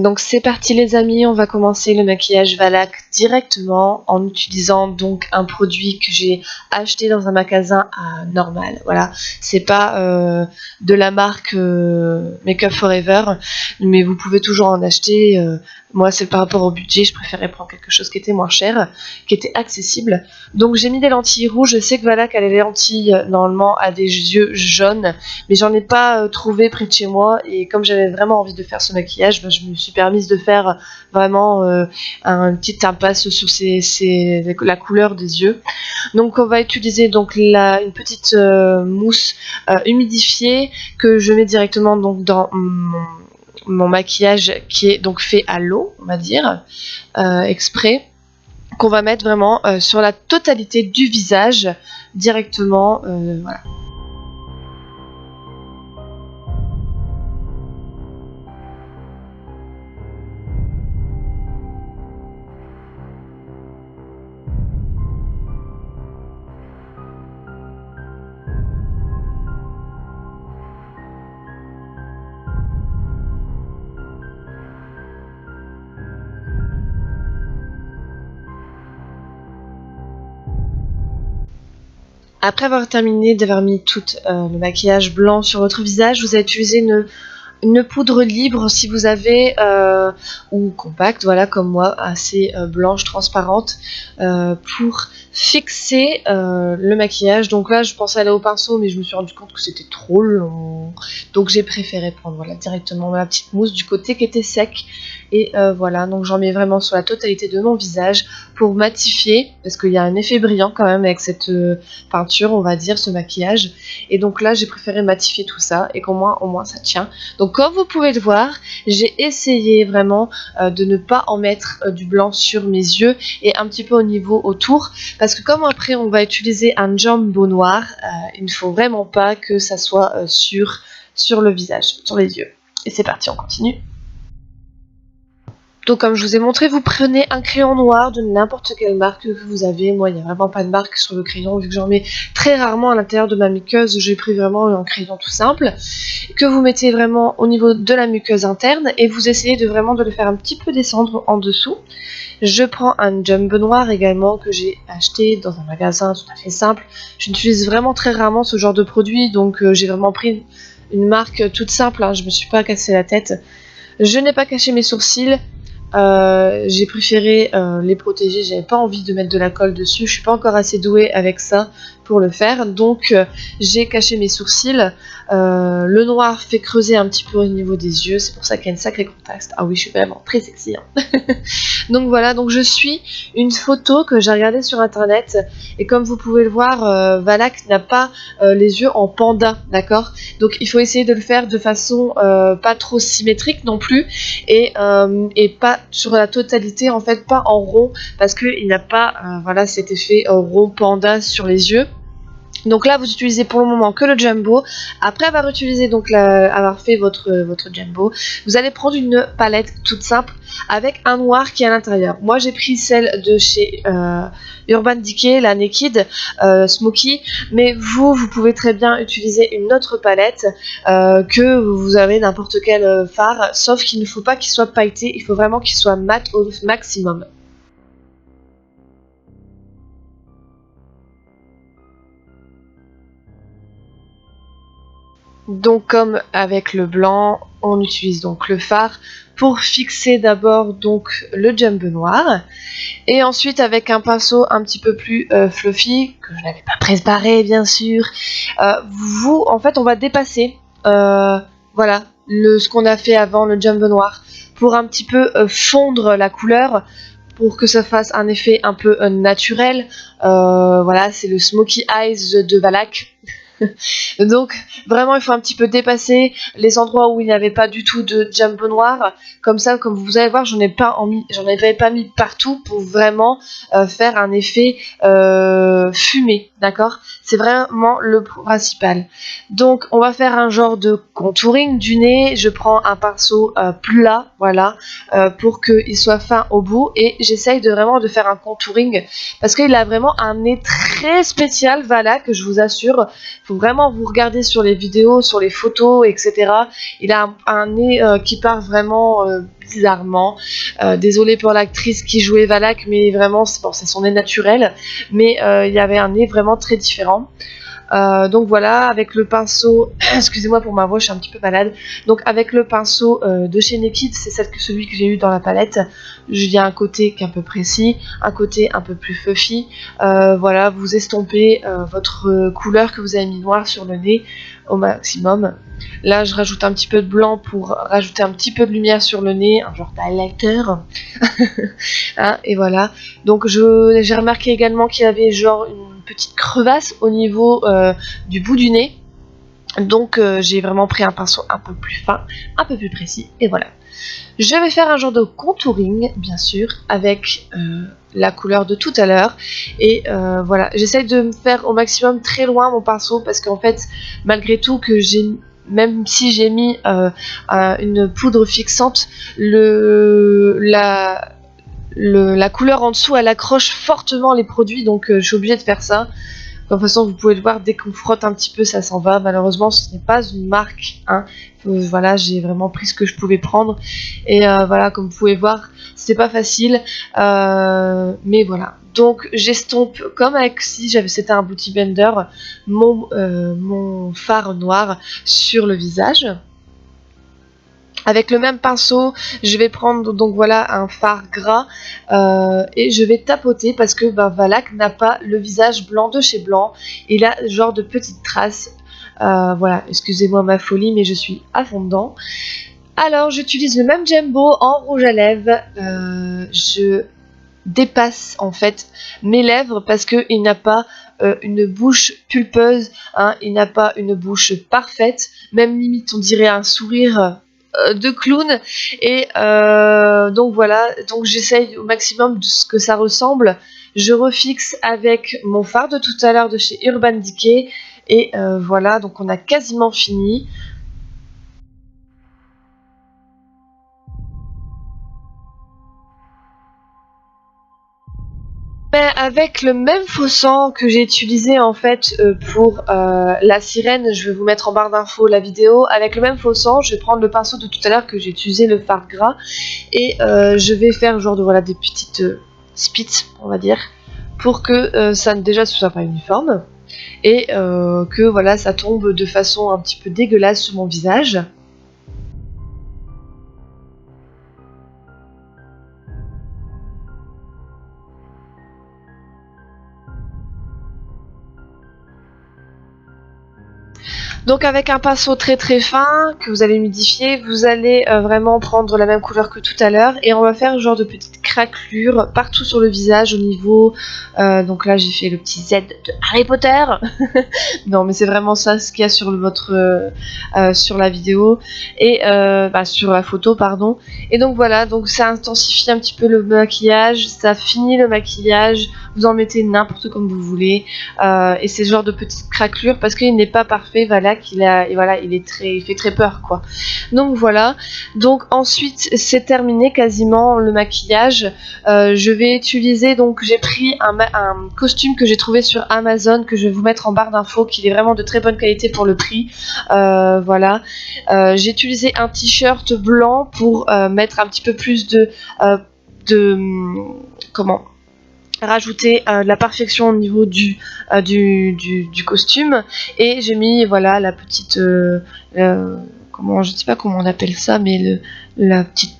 Donc c'est parti les amis, on va commencer le maquillage Valac directement en utilisant donc un produit que j'ai acheté dans un magasin normal. Voilà, c'est pas de la marque Make Up For Ever, mais vous pouvez toujours en acheter. Moi c'est par rapport au budget, je préférais prendre quelque chose qui était moins cher, qui était accessible. Donc j'ai mis des lentilles rouges, je sais que Valac a les lentilles normalement à des yeux jaunes, mais j'en ai pas trouvé près de chez moi, et comme j'avais vraiment envie de faire ce maquillage, je me suis permise de faire vraiment un petit impasse sur la couleur des yeux. Donc on va utiliser donc une petite mousse humidifiée que je mets directement donc dans mon maquillage qui est donc fait à l'eau, on va dire, exprès, qu'on va mettre vraiment sur la totalité du visage directement, voilà. Après avoir terminé d'avoir mis tout le maquillage blanc sur votre visage, vous allez utiliser une poudre libre si vous avez, ou compacte, voilà, comme moi, assez blanche, transparente, pour fixer le maquillage. Donc là je pensais aller au pinceau, mais je me suis rendu compte que c'était trop long, donc j'ai préféré prendre, voilà, directement ma petite mousse du côté qui était sec. Et voilà, donc j'en mets vraiment sur la totalité de mon visage pour matifier, parce qu'il y a un effet brillant quand même avec cette peinture, on va dire, ce maquillage. Et donc là j'ai préféré matifier tout ça, et qu'au moins ça tient. Donc comme vous pouvez le voir, j'ai essayé vraiment de ne pas en mettre du blanc sur mes yeux et un petit peu au niveau autour, parce que comme après on va utiliser un jumbo noir, il ne faut vraiment pas que ça soit sur le visage, sur les yeux. Et c'est parti, on continue. Donc comme je vous ai montré, vous prenez un crayon noir de n'importe quelle marque que vous avez. Moi il n'y a vraiment pas de marque sur le crayon, vu que j'en mets très rarement à l'intérieur de ma muqueuse. J'ai pris vraiment un crayon tout simple, que vous mettez vraiment au niveau de la muqueuse interne, et vous essayez de vraiment le faire un petit peu descendre en dessous. Je prends un jumbo noir également que j'ai acheté dans un magasin tout à fait simple. Je n'utilise vraiment très rarement ce genre de produit, donc j'ai vraiment pris une marque toute simple, hein, je me suis pas cassé la tête. Je n'ai pas caché mes sourcils. J'ai préféré les protéger, j'avais pas envie de mettre de la colle dessus, je suis pas encore assez douée avec ça pour le faire, donc j'ai caché mes sourcils. Le noir fait creuser un petit peu au niveau des yeux, c'est pour ça qu'il y a une sacrée contraste. Ah oui, je suis vraiment très sexy, hein. Donc voilà, donc je suis une photo que j'ai regardée sur internet, et comme vous pouvez le voir, Valac n'a pas les yeux en panda, d'accord? Donc il faut essayer de le faire de façon pas trop symétrique non plus, et pas sur la totalité, en fait, pas en rond, parce qu'il n'a pas voilà, cet effet rond panda sur les yeux. Donc là vous utilisez pour le moment que le jumbo. Après avoir utilisé donc avoir fait votre jumbo, vous allez prendre une palette toute simple avec un noir qui est à l'intérieur. Moi j'ai pris celle de chez Urban Decay, la Naked Smoky, mais vous pouvez très bien utiliser une autre palette que vous avez n'importe quel fard, sauf qu'il ne faut pas qu'il soit pailleté, il faut vraiment qu'il soit mat au maximum. Donc comme avec le blanc, on utilise donc le fard pour fixer d'abord donc le jumbo noir, et ensuite avec un pinceau un petit peu plus fluffy, que je n'avais pas préparé bien sûr, en fait on va dépasser voilà ce qu'on a fait avant le jumbo noir, pour un petit peu fondre la couleur, pour que ça fasse un effet un peu naturel. Voilà, c'est le Smoky Eyes de Valac. Donc vraiment il faut un petit peu dépasser les endroits où il n'y avait pas du tout de jumbo noir, comme ça, comme vous allez voir, j'en avais pas mis partout pour vraiment faire un effet fumé, d'accord? C'est vraiment le principal. Donc on va faire un genre de contouring du nez. Je prends un pinceau plat, voilà, pour qu'il soit fin au bout, et j'essaye vraiment de faire un contouring, parce qu'il a vraiment un nez très spécial, Valac, que je vous assure. faut vraiment vous regarder sur les vidéos, sur les photos, etc. Il a un nez qui part vraiment bizarrement. Désolée pour l'actrice qui jouait Valak, mais vraiment, c'est bon, c'est son nez naturel. Mais il y avait un nez vraiment très différent. Donc voilà, avec le pinceau, excusez-moi pour ma voix, je suis un petit peu malade. Donc avec le pinceau de chez Naked, c'est celui que j'ai eu dans la palette. Il y a un côté qui est un peu précis, un côté un peu plus fluffy. Voilà, vous estompez votre couleur que vous avez mis noir sur le nez au maximum. Là, je rajoute un petit peu de blanc pour rajouter un petit peu de lumière sur le nez, un genre d'highlighter. Hein, et voilà. Donc j'ai remarqué également qu'il y avait genre une petite crevasse au niveau du bout du nez. Donc j'ai vraiment pris un pinceau un peu plus fin, un peu plus précis. Et voilà. Je vais faire un genre de contouring, bien sûr, avec la couleur de tout à l'heure. Et voilà, j'essaye de me faire au maximum très loin mon pinceau parce qu'en fait, malgré tout, même si j'ai mis une poudre fixante, la couleur en dessous, elle accroche fortement les produits, donc je suis obligée de faire ça. De toute façon, vous pouvez le voir, dès qu'on frotte un petit peu, ça s'en va. Malheureusement, ce n'est pas une marque. Hein. Voilà, j'ai vraiment pris ce que je pouvais prendre. Et voilà, comme vous pouvez voir, c'était pas facile. Mais voilà. Donc, j'estompe, comme avec si c'était un Beauty Blender, mon fard noir sur le visage. Avec le même pinceau, je vais prendre donc voilà un fard gras et je vais tapoter parce que Valak n'a pas le visage blanc de chez Blanc. Il a genre de petites traces. Voilà, excusez-moi ma folie, mais je suis à fond dedans. Alors j'utilise le même Jumbo en rouge à lèvres. Je dépasse en fait mes lèvres parce qu'il n'a pas une bouche pulpeuse, hein, il n'a pas une bouche parfaite, même limite on dirait un sourire de clown. Et donc voilà, donc j'essaye au maximum de ce que ça ressemble. Je refixe avec mon fard de tout à l'heure de chez Urban Decay. Et voilà, donc on a quasiment fini. Avec le même faux sang que j'ai utilisé en fait pour la sirène, je vais vous mettre en barre d'infos la vidéo. Avec le même faux sang, je vais prendre le pinceau de tout à l'heure que j'ai utilisé, le fard gras, et je vais faire genre de voilà des petites spits, on va dire, pour que ça déjà ce soit pas uniforme et que voilà ça tombe de façon un petit peu dégueulasse sur mon visage. Donc avec un pinceau très très fin que vous allez humidifier, vous allez vraiment prendre la même couleur que tout à l'heure et on va faire un genre de petite craquelure partout sur le visage au niveau, donc là j'ai fait le petit Z de Harry Potter. Non mais c'est vraiment ça ce qu'il y a sur sur la vidéo et sur la photo pardon. Et donc voilà, donc ça intensifie un petit peu le maquillage, ça finit le maquillage, vous en mettez n'importe comme vous voulez et c'est ce genre de petite craquelure parce qu'il n'est pas parfait, voilà. Il fait très peur quoi. Donc voilà, donc ensuite c'est terminé quasiment le maquillage. Je vais utiliser, donc j'ai pris un costume que j'ai trouvé sur Amazon que je vais vous mettre en barre d'infos, qui est vraiment de très bonne qualité pour le prix. Voilà, j'ai utilisé un t-shirt blanc pour mettre un petit peu plus rajouter de la perfection au niveau du costume, et j'ai mis voilà la petite je sais pas comment on appelle ça, mais la petite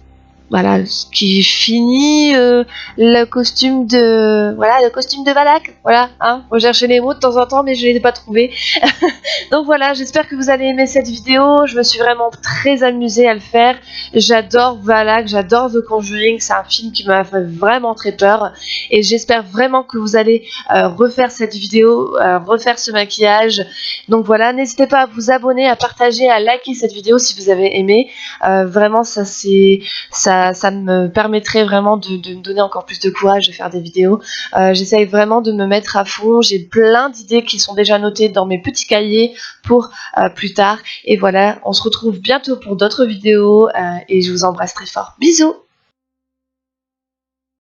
voilà ce qui finit le costume de Valak, voilà hein, faut chercher les mots de temps en temps mais je les ai pas trouvés. Donc voilà, j'espère que vous allez aimer cette vidéo, je me suis vraiment très amusée à le faire, j'adore Valak, j'adore The Conjuring, c'est un film qui m'a fait vraiment très peur et j'espère vraiment que vous allez refaire cette vidéo, refaire ce maquillage. Donc voilà, n'hésitez pas à vous abonner, à partager, à liker cette vidéo si vous avez aimé, vraiment ça me permettrait vraiment de me donner encore plus de courage de faire des vidéos. J'essaye vraiment de me mettre à fond, j'ai plein d'idées qui sont déjà notées dans mes petits cahiers pour plus tard. Et voilà, on se retrouve bientôt pour d'autres vidéos et je vous embrasse très fort. Bisous!